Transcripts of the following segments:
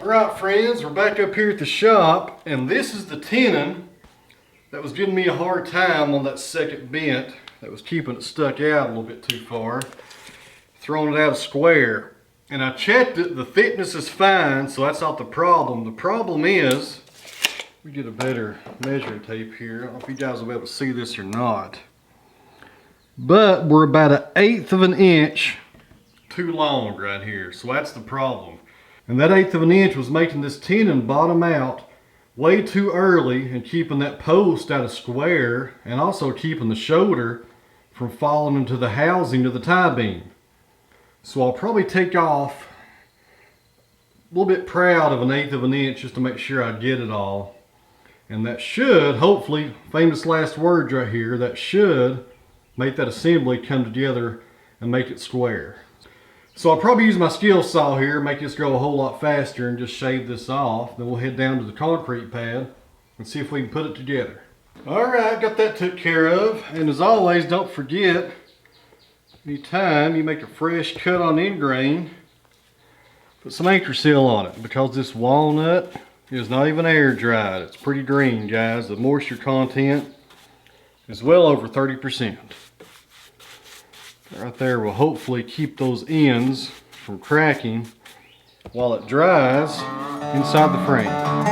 Alright friends, we're back up here at the shop, and this is the tenon that was giving me a hard time on that second bent that was keeping it stuck out a little bit too far. Throwing it out of square. And I checked it, the thickness is fine, so that's not the problem. The problem is, we get a better measuring tape here. I don't know if you guys will be able to see this or not. But we're about 1/8 of an inch too long right here, so that's the problem. And that 1/8 of an inch was making this tenon bottom out way too early and keeping that post out of square, and also keeping the shoulder from falling into the housing of the tie beam. So I'll probably take off a little bit proud of 1/8 of an inch just to make sure I get it all. And that should, hopefully, famous last words right here, that should make that assembly come together and make it square. So I'll probably use my skill saw here, make this go a whole lot faster and just shave this off. Then we'll head down to the concrete pad and see if we can put it together. Alright, got that took care of. And as always, don't forget, anytime you make a fresh cut on end grain, put some anchor seal on it, because this walnut is not even air dried. It's pretty green, guys. The moisture content is well over 30%. Right there will hopefully keep those ends from cracking while it dries inside the frame.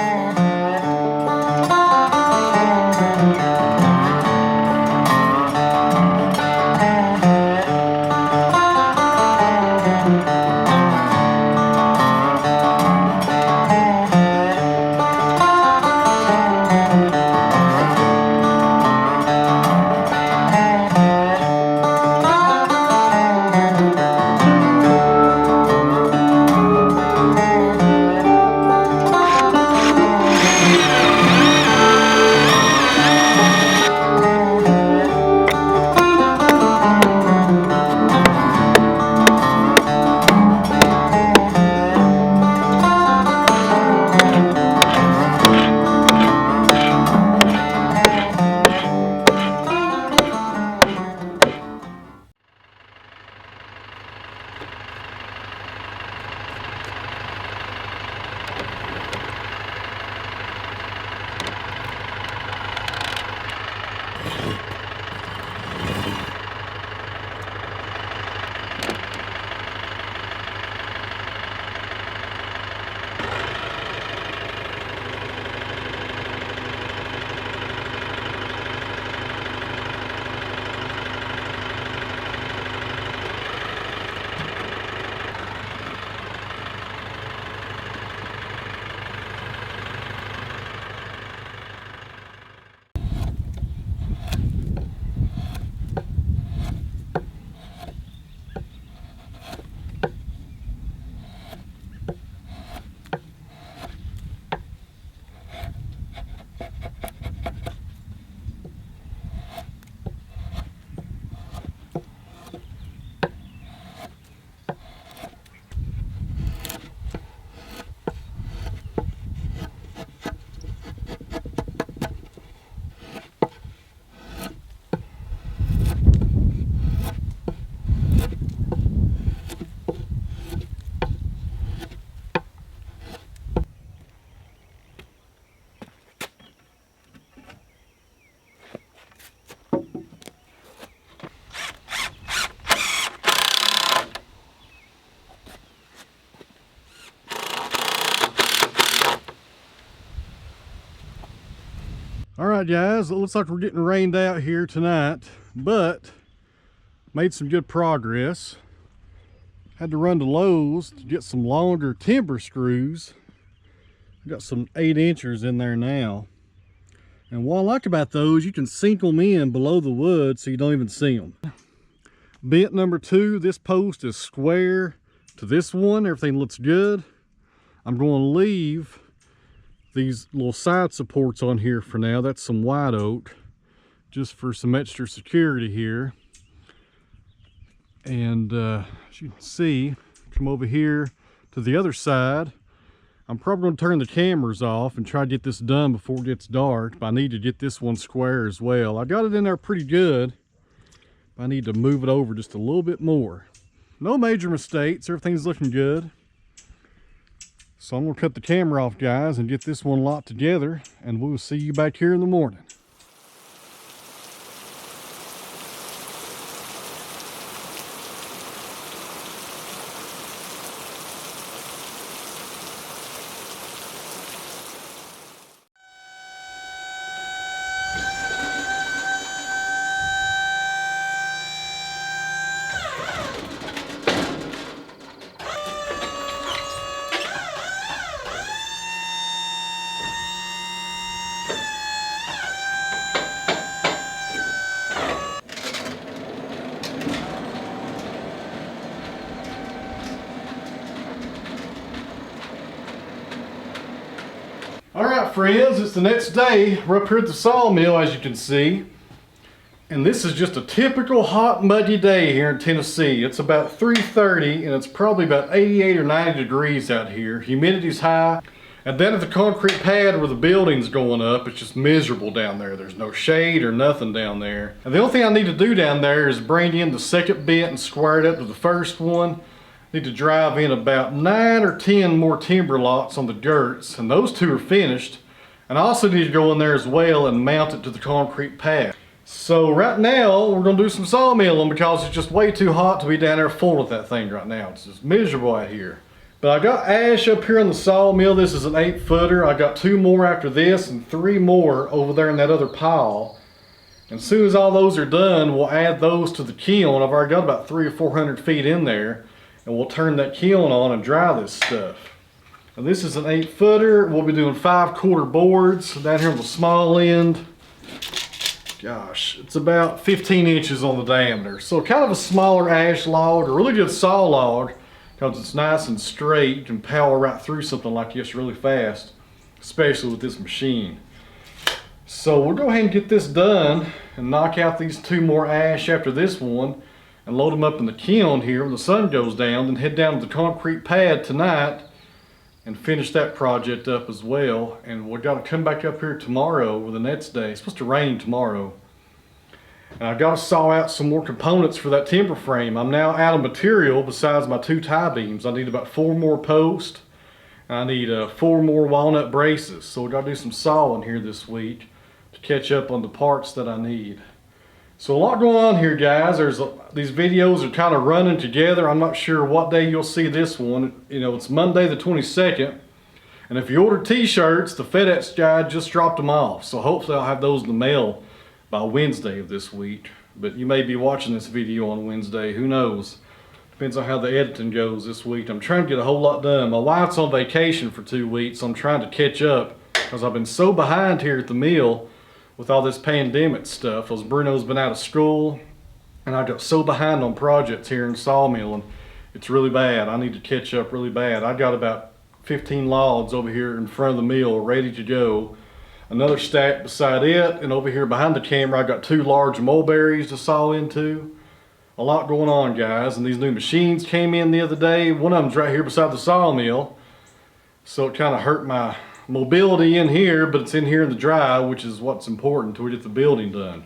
Alright guys, it looks like we're getting rained out here tonight, but made some good progress. Had to run to Lowe's to get some longer timber screws. Got some 8-inchers in there now. And what I like about those, you can sink them in below the wood so you don't even see them. Bent number 2, this post is square to this one. Everything looks good. I'm going to leave these little side supports on here for now. That's some white oak, just for some extra security here. And as you can see, come over here to the other side. I'm probably going to turn the cameras off and try to get this done before it gets dark, but I need to get this one square as well. I got it in there pretty good. I need to move it over just a little bit more. No major mistakes, everything's looking good. So I'm gonna cut the camera off, guys, and get this one locked together, and we'll see you back here in the morning. Alright friends, it's the next day. We're up here at the sawmill, as you can see. And this is just a typical hot, muggy day here in Tennessee. It's about 3:30 and it's probably about 88 or 90 degrees out here. Humidity's high. And then at the concrete pad where the building's going up, it's just miserable down there. There's no shade or nothing down there. And the only thing I need to do down there is bring in the second bent and square it up to the first one. Need to drive in about 9 or 10 more timber lots on the girts, and those two are finished. And I also need to go in there as well and mount it to the concrete pad. So right now we're going to do some sawmilling because it's just way too hot to be down there full with that thing right now. It's just miserable out here. But I got ash up here in the sawmill. This is an 8-footer. I got 2 more after this and 3 more over there in that other pile. And as soon as all those are done, we'll add those to the kiln. I've already got about 300 or 400 feet in there. And we'll turn that kiln on and dry this stuff. And this is an 8-footer. We'll be doing 5/4 boards down here on the small end. Gosh, it's about 15 inches on the diameter. So kind of a smaller ash log, a really good saw log, because it's nice and straight. You can power right through something like this really fast, especially with this machine. So we'll go ahead and get this done and knock out these 2 more ash after this one, and load them up in the kiln here when the sun goes down, then head down to the concrete pad tonight and finish that project up as well. And we've got to come back up here tomorrow or the next day. It's supposed to rain tomorrow. And I've got to saw out some more components for that timber frame. I'm now out of material besides my 2 tie beams. I need about 4 more posts. I need 4 more walnut braces. So we've got to do some sawing here this week to catch up on the parts that I need. So a lot going on here, guys. These videos are kind of running together. I'm not sure what day you'll see this one. You know, it's Monday the 22nd. And if you order t-shirts, the FedEx guy just dropped them off. So hopefully I'll have those in the mail by Wednesday of this week. But you may be watching this video on Wednesday. Who knows? Depends on how the editing goes this week. I'm trying to get a whole lot done. My wife's on vacation for 2 weeks, so I'm trying to catch up because I've been so behind here at the mill with all this pandemic stuff. As Bruno's been out of school, and I got so behind on projects here in Sawmill, and it's really bad. I need to catch up really bad. I got about 15 logs over here in front of the mill ready to go. Another stack beside it, and over here behind the camera I got 2 large mulberries to saw into. A lot going on, guys, and these new machines came in the other day. One of them's right here beside the sawmill, so it kind of hurt my mobility in here, but it's in here in the dry, which is what's important to get the building done.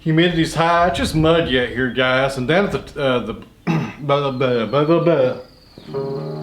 Humidity's high. It's just muggy out here, guys. And down at the blah, blah, blah, blah, blah, blah.